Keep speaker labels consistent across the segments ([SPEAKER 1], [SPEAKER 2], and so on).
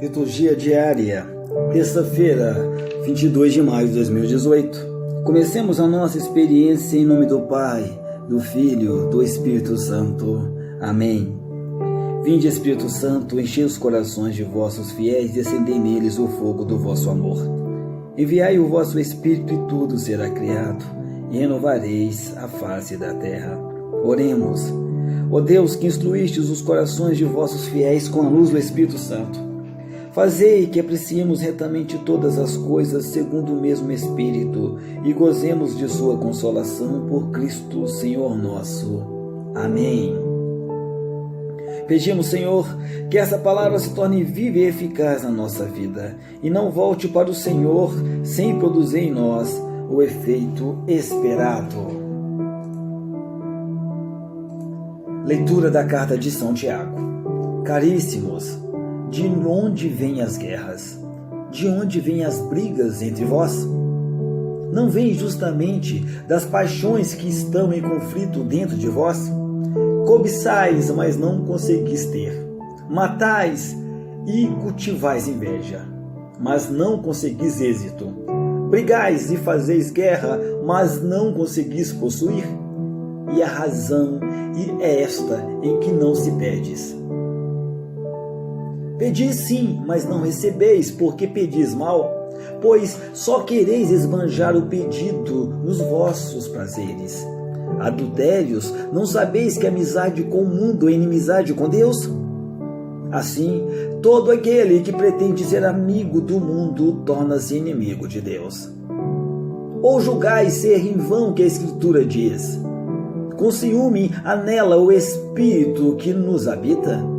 [SPEAKER 1] Liturgia diária, terça-feira, 22 de maio de 2018. Comecemos a nossa experiência em nome do Pai, do Filho, do Espírito Santo. Amém. Vinde, Espírito Santo, enchei os corações de vossos fiéis e acendei neles o fogo do vosso amor. Enviai o vosso Espírito e tudo será criado, e renovareis a face da terra. Oremos. Ó Deus, que instruístes os corações de vossos fiéis com a luz do Espírito Santo, fazei que apreciemos retamente todas as coisas segundo o mesmo Espírito e gozemos de sua consolação por Cristo, Senhor nosso. Amém. Pedimos, Senhor, que essa palavra se torne viva e eficaz na nossa vida e não volte para o Senhor sem produzir em nós o efeito esperado. Leitura da carta de São Tiago. Caríssimos, de onde vêm as guerras? De onde vêm as brigas entre vós? Não vêm justamente das paixões que estão em conflito dentro de vós? Cobiçais, mas não conseguis ter. Matais e cultivais inveja, mas não conseguis êxito. Brigais e fazeis guerra, mas não conseguis possuir. E a razão é esta em que não se pedes. Pedis sim, mas não recebeis, porque pedis mal, pois só quereis esbanjar o pedido nos vossos prazeres. Adultérios, não sabeis que amizade com o mundo é inimizade com Deus? Assim, todo aquele que pretende ser amigo do mundo torna-se inimigo de Deus. Ou julgais ser em vão que a Escritura diz: com ciúme anela o Espírito que nos habita?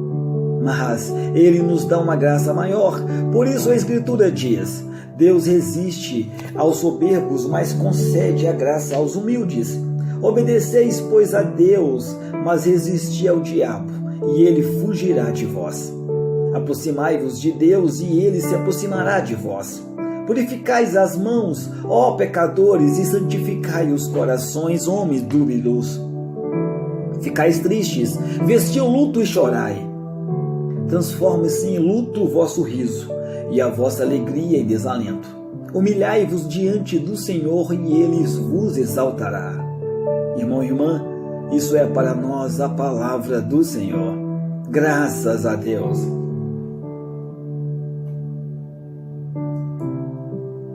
[SPEAKER 1] Mas ele nos dá uma graça maior. Por isso a Escritura diz: Deus resiste aos soberbos, mas concede a graça aos humildes. Obedeceis, pois, a Deus, mas resisti ao diabo, e ele fugirá de vós. Aproximai-vos de Deus, e ele se aproximará de vós. Purificais as mãos, ó pecadores, e santificai os corações, homens dúbios. Ficais tristes, vesti o luto e chorai. Transforme-se em luto o vosso riso, e a vossa alegria em desalento. Humilhai-vos diante do Senhor, e ele vos exaltará. Irmão e irmã, isso é para nós a palavra do Senhor. Graças a Deus.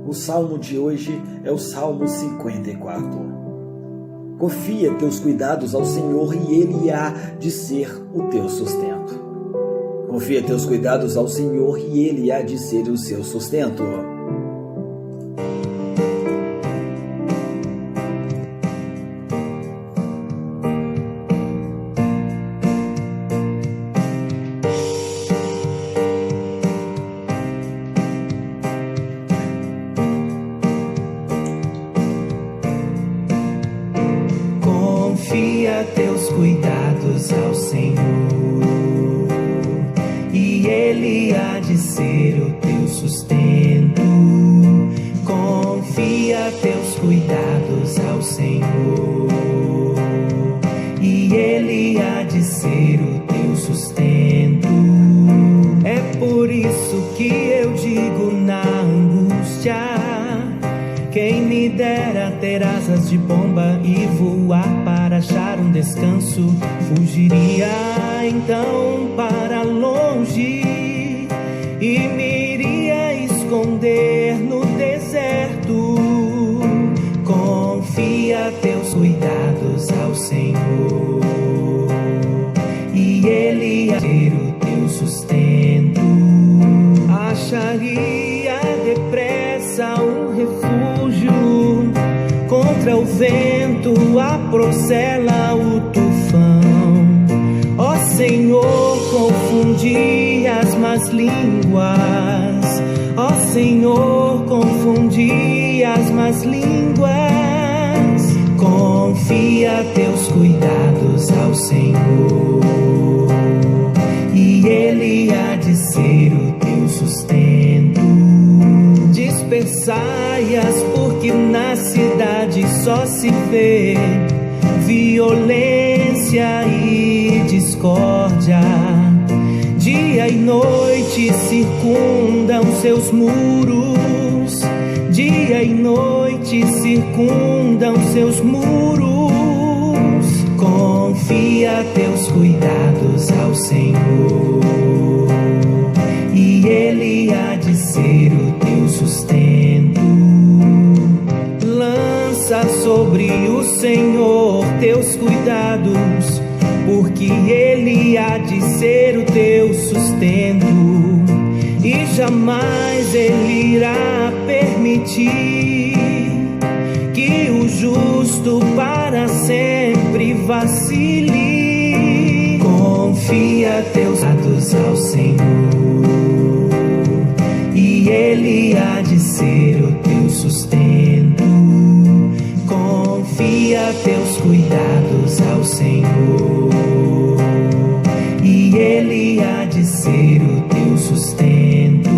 [SPEAKER 1] O salmo de hoje é o Salmo 54. Confia teus cuidados ao Senhor e Ele há de ser o teu sustento. Confia teus cuidados ao Senhor e Ele há de ser o seu sustento.
[SPEAKER 2] Confia teus cuidados ao Senhor, e Ele há de ser o teu sustento. Confia teus cuidados ao Senhor, e Ele há de ser o teu sustento. É por isso que eu digo na angústia: quem me dera ter asas de pomba e voar para achar um descanso. Fugiria então para longe e me iria esconder no deserto. Confia teus cuidados ao Senhor, e Ele há de ser o teu sustento. Acharia depressa um refúgio contra o vento, a procela, o tufão. Ó Senhor, confundi as más línguas. Ó Senhor, confundi as más línguas. Confia teus cuidados ao Senhor, e Ele há de ser o teu sustento. Dispersai-as, porque na cidade só se vê violência e discórdia. Dia e noite circundam seus muros. Dia e noite circundam seus muros. Confia teus cuidados ao Senhor, e Ele há de ser o teu sustento. Lança sobre o Senhor teus cuidados, porque Ele há de ser o teu sustento, e jamais Ele irá permitir que o justo para sempre vacile. Confia teus atos ao Senhor, e Ele há de ser o teu sustento. Confia teus cuidados ao Senhor, e Ele há de ser o teu sustento.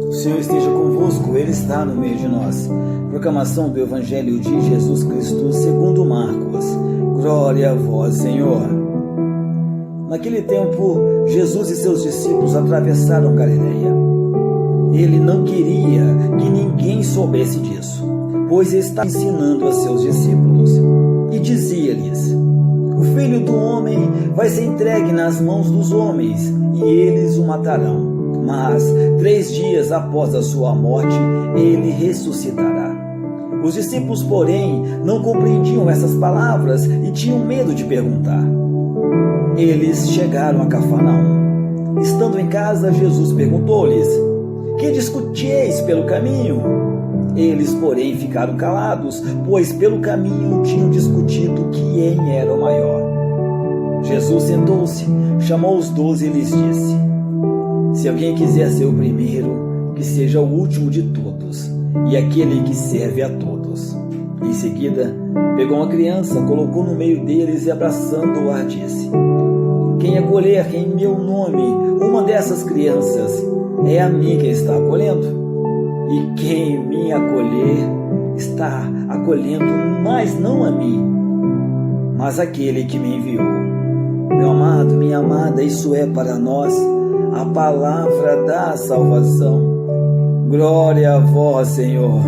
[SPEAKER 1] O Senhor esteja convosco, Ele está no meio de nós. Proclamação do Evangelho de Jesus Cristo segundo Marcos. Glória a vós, Senhor. Naquele tempo, Jesus e seus discípulos atravessaram Galileia. Ele não queria que ninguém soubesse disso, pois estava ensinando a seus discípulos. E dizia-lhes: o Filho do Homem vai ser entregue nas mãos dos homens, e eles o matarão. Mas 3 dias após a sua morte, ele ressuscitará. Os discípulos, porém, não compreendiam essas palavras e tinham medo de perguntar. Eles chegaram a Cafarnaum. Estando em casa, Jesus perguntou-lhes: que discutieis pelo caminho? Eles, porém, ficaram calados, pois pelo caminho tinham discutido quem era o maior. Jesus sentou-se, chamou os 12 e lhes disse: se alguém quiser ser o primeiro, que seja o último de todos, e aquele que serve a todos. Em seguida, pegou uma criança, colocou no meio deles e, abraçando-a, disse: quem acolher em meu nome uma dessas crianças, é a mim quem está acolhendo. E quem me acolher, está acolhendo, mas não a mim, mas aquele que me enviou. Meu amado, minha amada, isso é para nós a palavra da salvação. Glória a vós, Senhor.